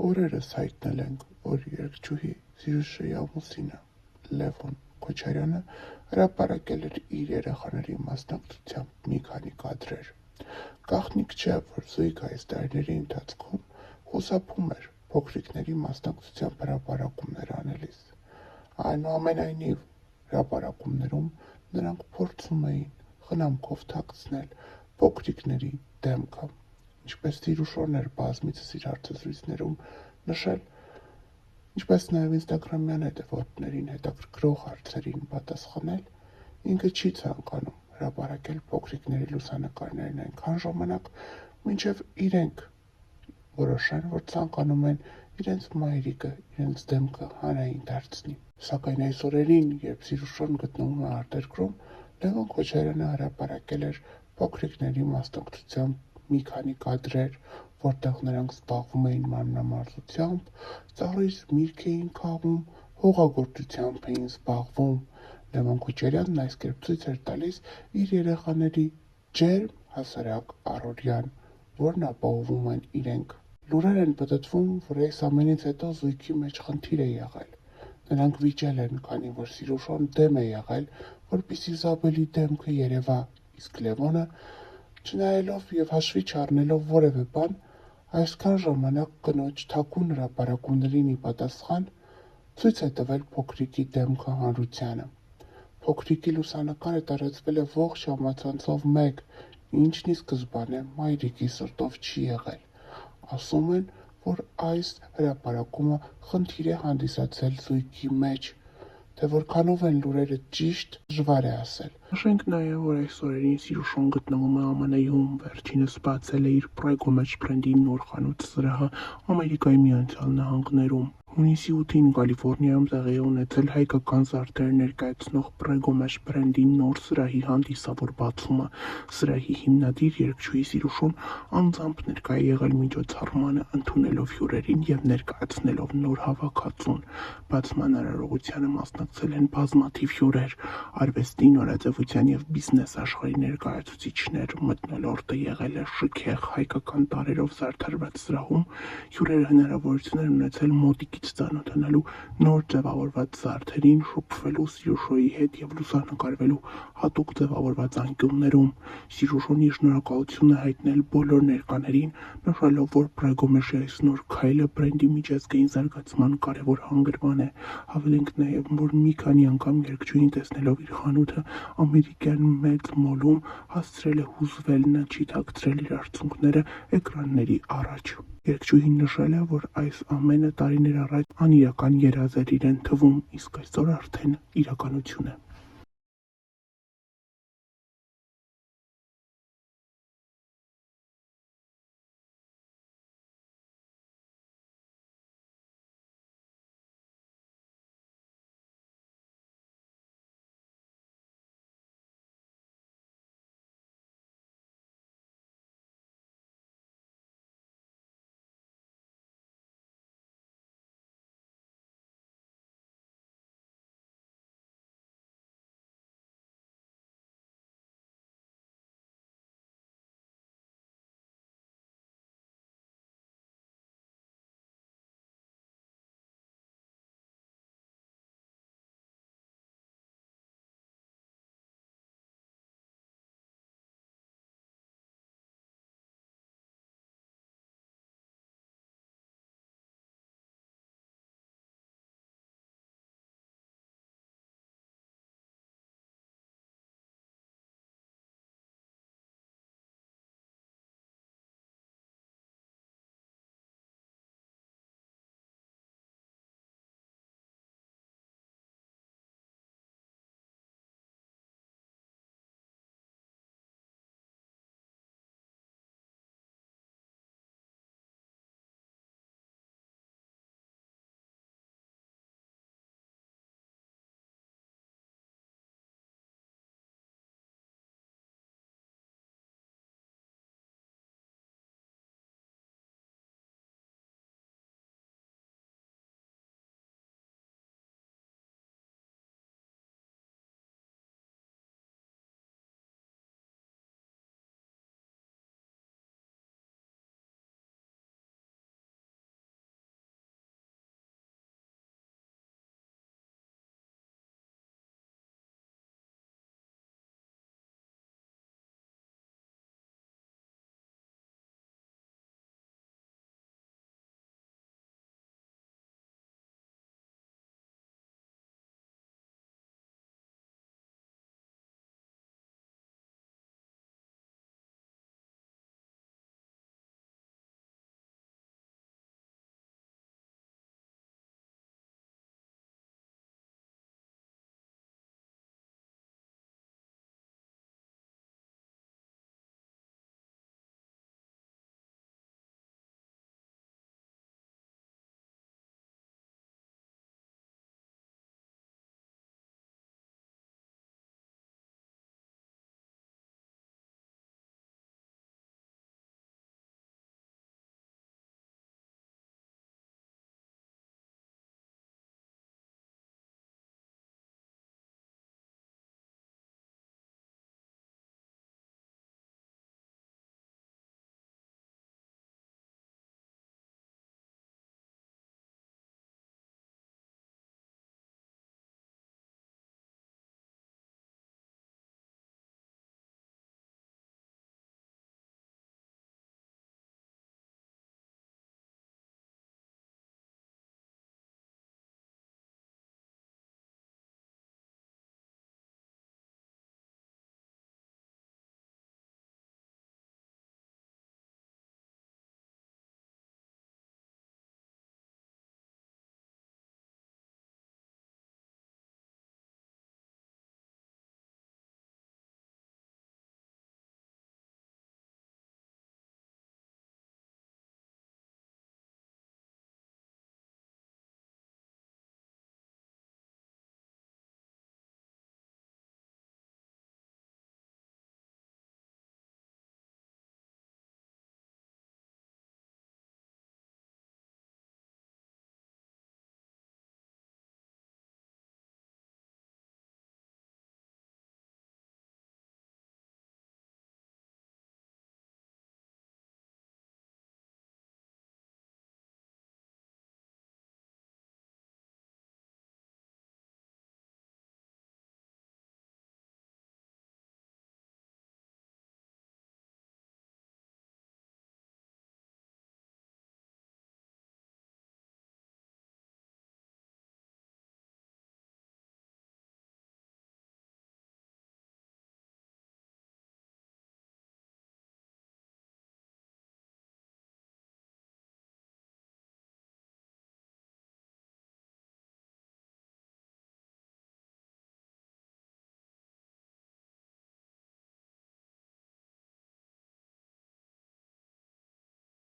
Օրերս հայտնել ենք, որ երգչուհի Սիրուշայի ամուսինը Լևոն Քոչարյանը հրապարակել էր իր երեխաների մասնակցությամբ մի քանի կադրեր։ Գաղտնիք չէ, որ զույգը այս տարիների ընթացքում խուսափում էր փոքրիկների մասնակցությամբ հրապարակումներ անելիս։ Այնուամենայնիվ, հրապարակումներում նրանք փորձում էին խնամքով թաքցնել փոքրիկների դեմքը, ինչպես Սիրուշոն էր բազմիցս իր հարցազրույցներում նշել, ինչպես նաև ինստագրամյան հետևորդներին հետաքրքրող հարցերին պատասխանել, ինքը չի ցանկանում հրապարակել փոքրիկների լուսանկարներն այնքան ժամանակ, մինչև իրենք որոշեն, որ ցանկանում են իրենց մայրիկը, իրենց դեմքը հանրային դարձնի։ Սակայն այս օրերին, երբ Սիրուշոն գտնվում է արտերկրում, Լևոն Քոչարյանը հրապարակել էր փոքրիկների մասնակցությամբ մի քանի կադրեր, որտեղ նրանք զբաղվում էին մանրամասնությամբ, ծառից միրգ էին քաղում, հողագործությամբ էին զբաղվում։ Լևոն Քոչարյանն այս կերպ ցույց էր տալիս իր երեխաների ջերմ հասարակ առօրյան, որն ապահովում են իրենք։ Լուրեր են պտտվում, որ այս ամենից հետո զույգի մեջ խնդիր է եղել։ Նրանք վիճել են, քանի որ Սիրուշոն դեմ է եղել, որպեսզի Զաբելի դեմքը երևա, իսկ Լևոնը, չնայելով և հաշվի չառնելով որևէ բան, այսքան ժամանակ կնոջ թաքուն հրապարակումներին ի պատասխան, ցույց է տվել փոքրիկի դեմքը հանրությանը։ Փոքրիկի լուսանկարը տարածվել է ողջ համացանցով մեկ, ինչն ի սկզբանե մայրիկի սրտով չի եղել։ Ասում են, որ այս հրապարակումը խնդիր է հանդիսացել զույգի մեջ, թե որքանով են լուրերը ճիշտ, դժվար է ասել։ Նշենք նաև, որ այս օրերին Սիրուշոն գտնվում է ԱՄՆ-ում, վերջինս բացել է իր Պրեգոմեջ բրենդի նոր խանութ սրահը Ամերիկայի Միացյալ Նահանգներում։ Հունիսի 8-ին Կալիֆոռնիայում տեղի է ունեցել հայկական զարդեր ներկայացնող Պրեգոմեջ բրենդի նոր սրահի հանդիսավոր բացումը։ Սրահի հիմնադիր երգչուհի Սիրուշոն անձամբ ներկա է եղել միջոցառմանը, ընդունելով հյուրերին և ներկայացնելով նոր հավաքածուն։ Բացման արարողությանը մասնակցել են բազմաթիվ հյուրեր, արվեստի, նորաձևության և բիզնես աշխարհի ներկայացուցիչներ։ Մթնոլորտը եղել է շքեղ, հայկական տարրերով զարդարված սրահում հյուրերը հնարավորություն են ունեցել մոտիկից ծանոթանալու նոր ձևավորված զարդերին, շփվելու Սիրուշոյի հետ և լուսանկարվելու հատուկ ձևավորված անկյուններում։ Սիրուշոն իր շնորհակալությունը հայտնել բոլոր ներկաներին, նշելով, որ Պրեգոմեժի այս նոր քայլը բրենդի միջազգային զարգացման կարևոր հանգրվան է։ Հավելենք նաև, որ մի քանի անգամ երգչուհին տեսնելով իր խանութը ամերիկյան մեծ մոլում հասցրել է հուզվել, նա չի թաքցրել իր արցունքները էկրանների առաջ։ Երգչուհին նշել է, որ այս ամենը տարիներ առաջ անիրական երազ էր իրեն թվում, իսկ այսօր արդեն իրականություն է։